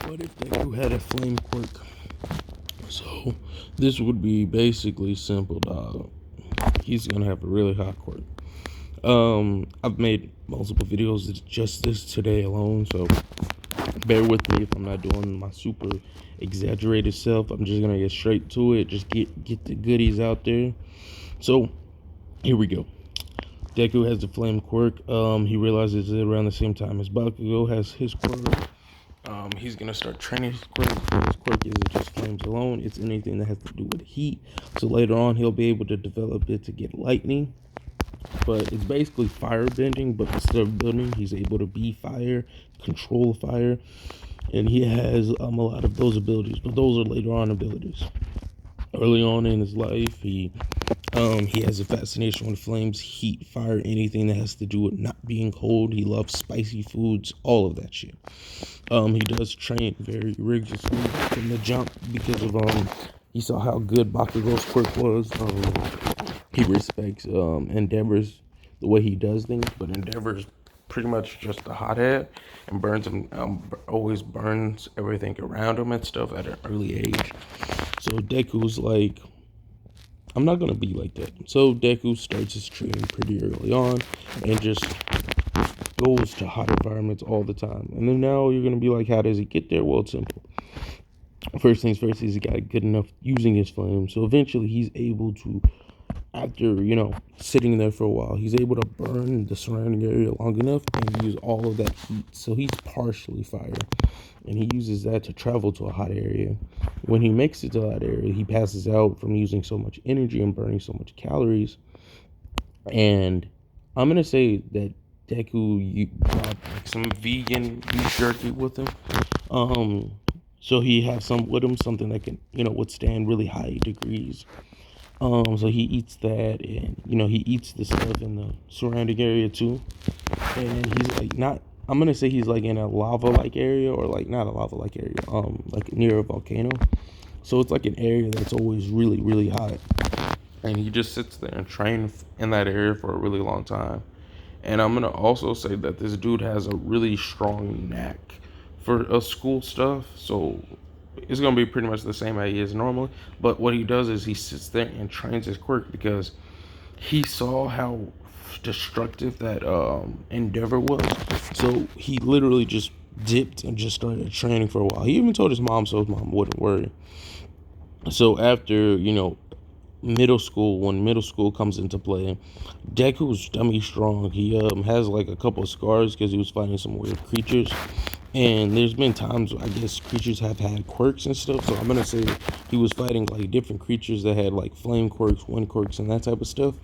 What if Deku had a flame quirk? So this would be basically simple, dog. He's gonna have a really hot quirk. I've made multiple videos just this today alone, so bear with me if I'm not doing my super exaggerated self. I'm just gonna get straight to it. Just get the goodies out there. So here we go. Deku has the flame quirk. He realizes it around the same time as Bakugo has his quirk. He's gonna start training his quirk. His quirk isn't just flames alone; it's anything that has to do with heat. So later on, he'll be able to develop it to get lightning. But it's basically fire bending. But instead of building, he's able to be fire, control fire, and he has a lot of those abilities. But those are later on abilities. Early on in his life, he has a fascination with flames, heat, fire, anything that has to do with not being cold. He loves spicy foods, all of that shit. He does train very rigorously from the jump because of he saw how good Bakugo's quirk was. He respects Endeavor's the way he does things, but Endeavor's pretty much just a hothead and burns him. Always burns everything around him and stuff at an early age. So Deku's like, I'm not gonna be like that. So Deku starts his training pretty early on and just goes to hot environments all the time. And then now you're gonna be like, how does he get there? Well, it's simple. First things first, he's got good enough using his flame. So eventually he's able to, after, sitting there for a while, he's able to burn the surrounding area long enough and use all of that heat. So he's partially fire. And he uses that to travel to a hot area. When he makes it to a hot area, he passes out from using so much energy and burning so much calories. And I'm going to say that Deku brought like some vegan beef jerky with him. So he has some with him, something that can, withstand really high degrees. So he eats that, and he eats the stuff in the surrounding area too. And he's like not. I'm gonna say he's like in a lava-like area, or like not a lava-like area. Like near a volcano. So it's like an area that's always really, really hot. And he just sits there and trains in that area for a really long time. And I'm gonna also say that this dude has a really strong knack for school stuff. So it's gonna be pretty much the same as he is normally. But what he does is he sits there and trains his quirk because he saw how destructive that Endeavor was. So he literally just dipped and just started training for a while. He even told his mom so his mom wouldn't worry. So after, middle school, when middle school comes into play, Deku's dummy strong. He has like a couple of scars because he was fighting some weird creatures. And there's been times I guess creatures have had quirks and stuff. So I'm gonna say he was fighting like different creatures that had like flame quirks, wind quirks, and that type of stuff.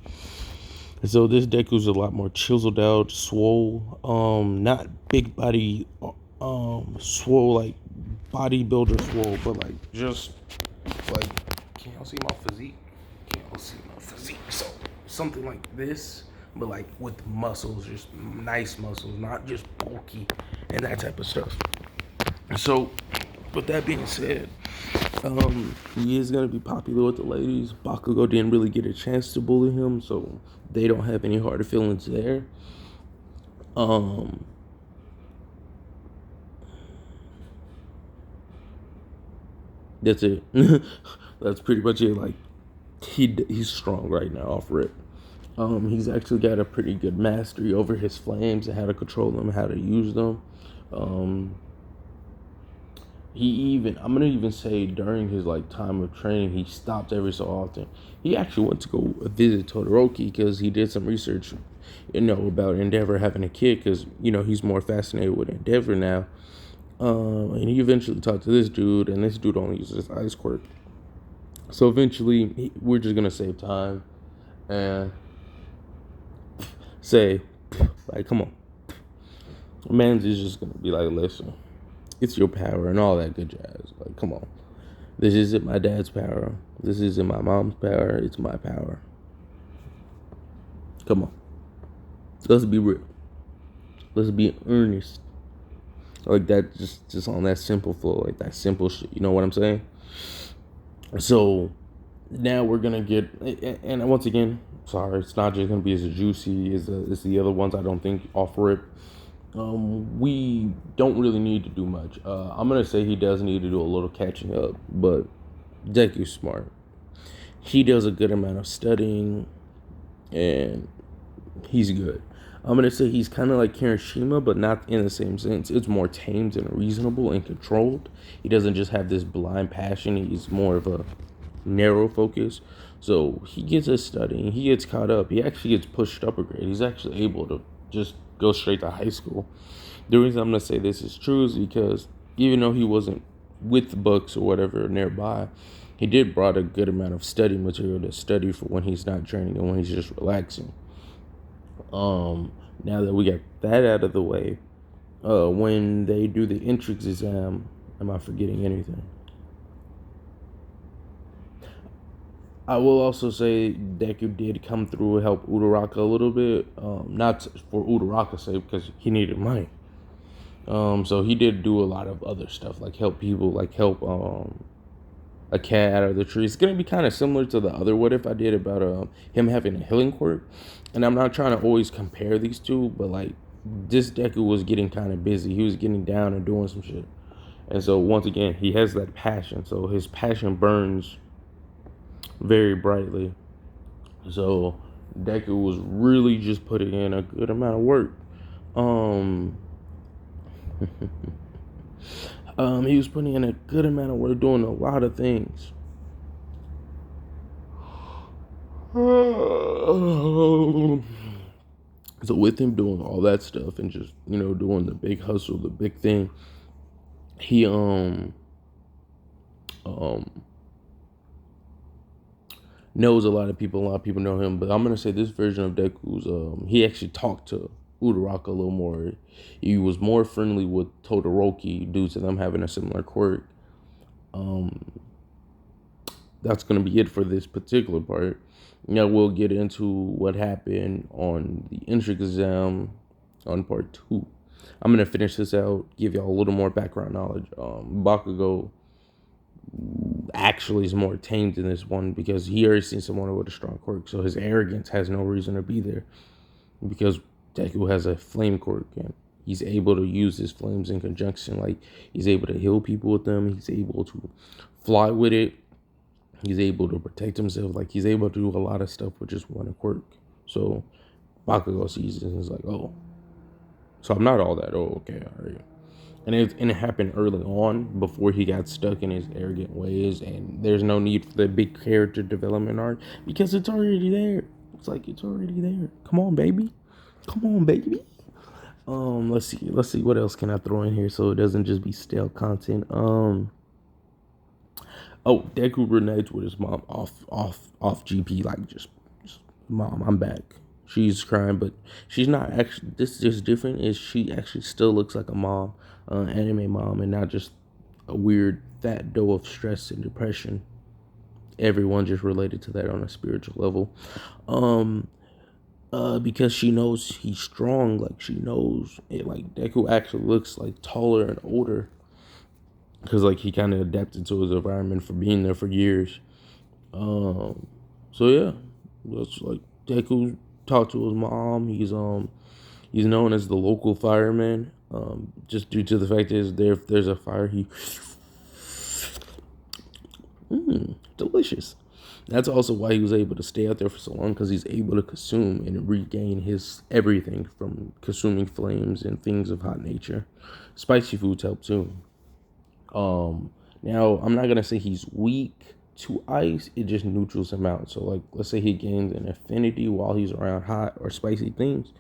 And so this Deku's a lot more chiseled out, swole, not big body, swole like bodybuilder swole, but like just like, can y'all see my physique? Can y'all see my physique? So something like this, but like with muscles, just nice muscles, not just bulky and that type of stuff. So with that being said, he is gonna be popular with the ladies. Bakugo didn't really get a chance to bully him, so they don't have any harder feelings there. That's it. That's pretty much it. Like he's strong right now off rip. He's actually got a pretty good mastery over his flames and how to control them, how to use them. I'm gonna even say during his like time of training, he stopped every so often. He actually went to go visit Todoroki because he did some research, about Endeavor having a kid because he's more fascinated with Endeavor now. And he eventually talked to this dude, and this dude only uses ice quirk. So eventually, we're just gonna save time and say, like, come on. Man's is just gonna be like, listen, it's your power and all that good jazz. Like, come on. This isn't my dad's power. This isn't my mom's power. It's my power. Come on. Let's be real. Let's be earnest. Like that, just on that simple flow, like that simple shit. You know what I'm saying? So now we're gonna get, and once again, sorry, it's not just gonna be as juicy as the other ones. I don't think off rip. We don't really need to do much. I'm gonna say he does need to do a little catching up, but Deku's smart. He does a good amount of studying, and he's good. I'm gonna say he's kind of like Kirishima, but not in the same sense. It's more tamed and reasonable and controlled. He doesn't just have this blind passion. He's more of a narrow focus. So he gets his studying. He gets caught up. He actually gets pushed up a grade. He's actually able to just go straight to high school. The reason I'm gonna say this is true is because even though he wasn't with books or whatever nearby, he did brought a good amount of study material to study for when he's not training and when he's just relaxing. Now that we got that out of the way, when they do the entrance exam, am I forgetting anything? I will also say Deku did come through and help Uraraka a little bit. Not for Uraraka's sake because he needed money. So he did do a lot of other stuff like help people, like help a cat out of the tree. It's gonna be kind of similar to the other what if I did about him having a healing quirk. And I'm not trying to always compare these two, but like this Deku was getting kind of busy. He was getting down and doing some shit. And so once again, he has that passion. So his passion burns very brightly. So Deku was really just putting in a good amount of work. Um, he was putting in a good amount of work, doing a lot of things. So with him doing all that stuff and just doing the big hustle, the big thing, he um knows a lot of people. A lot of people know him, but I'm gonna say this version of Deku's he actually talked to Uraraka a little more. He was more friendly with Todoroki due to them having a similar quirk. That's gonna be it for this particular part. Now we'll get into what happened on the entrance exam on part 2. I'm gonna finish this out, give y'all a little more background knowledge. Bakugo actually is more tamed in this one because he already seen someone with a strong quirk, so his arrogance has no reason to be there because Deku has a flame quirk and he's able to use his flames in conjunction. Like he's able to heal people with them, he's able to fly with it, he's able to protect himself. Like he's able to do a lot of stuff with just one quirk. So Bakugo sees it and is like, oh, so I'm not all that. Oh, okay, all right. And it happened early on before he got stuck in his arrogant ways, and there's no need for the big character development arc because it's already there. It's like it's already there. Come on, baby. Come on, baby. Let's see what else can I throw in here so it doesn't just be stale content. Oh, Deku reunites with his mom off GP, like just mom, I'm back. She's crying, but she's not actually. This is different. Is she actually still looks like a mom, anime mom, and not just a weird fat doe of stress and depression. Everyone just related to that on a spiritual level, because she knows he's strong. Like she knows it. Like Deku actually looks like taller and older because like he kind of adapted to his environment for being there for years. So yeah, that's like Deku talked to his mom. He's known as the local fireman. Just due to the fact is if there's a fire, he delicious. That's also why he was able to stay out there for so long because he's able to consume and regain his everything from consuming flames and things of hot nature. Spicy foods help too. Now I'm not gonna say he's weak to ice, it just neutrals him out. So like let's say he gains an affinity while he's around hot or spicy things.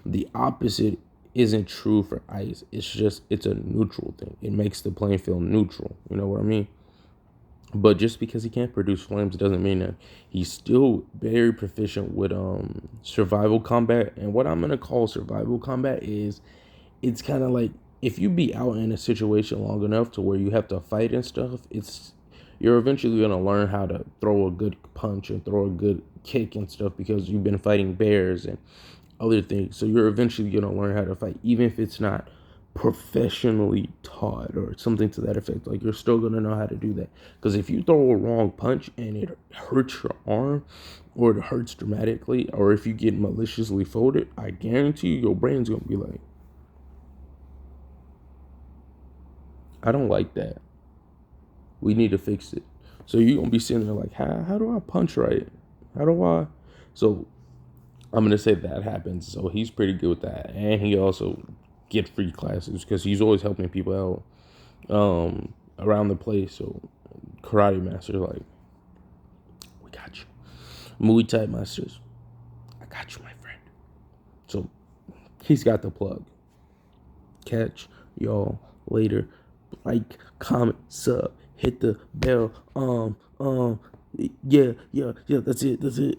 The opposite isn't true for ice. It's a neutral thing. It makes the playing field neutral. You know what I mean? But just because he can't produce flames doesn't mean that he's still very proficient with survival combat. And what I'm gonna call survival combat is it's kind of like if you be out in a situation long enough to where you have to fight and stuff, you're eventually gonna learn how to throw a good punch and throw a good kick and stuff because you've been fighting bears and other things. So you're eventually gonna learn how to fight, even if it's not professionally taught or something to that effect. Like you're still gonna know how to do that. Because if you throw a wrong punch and it hurts your arm or it hurts dramatically, or if you get maliciously folded, I guarantee you your brain's gonna be like, I don't like that. We need to fix it. So you're gonna be sitting there like, how do I punch right? How do I? So I'm gonna say that happens. So he's pretty good with that, and he also get free classes because he's always helping people out around the place. So karate masters like, we got you. Muay Thai masters, I got you, my friend. So he's got the plug. Catch y'all later. Like, comment, sub, hit the bell. Yeah. That's it.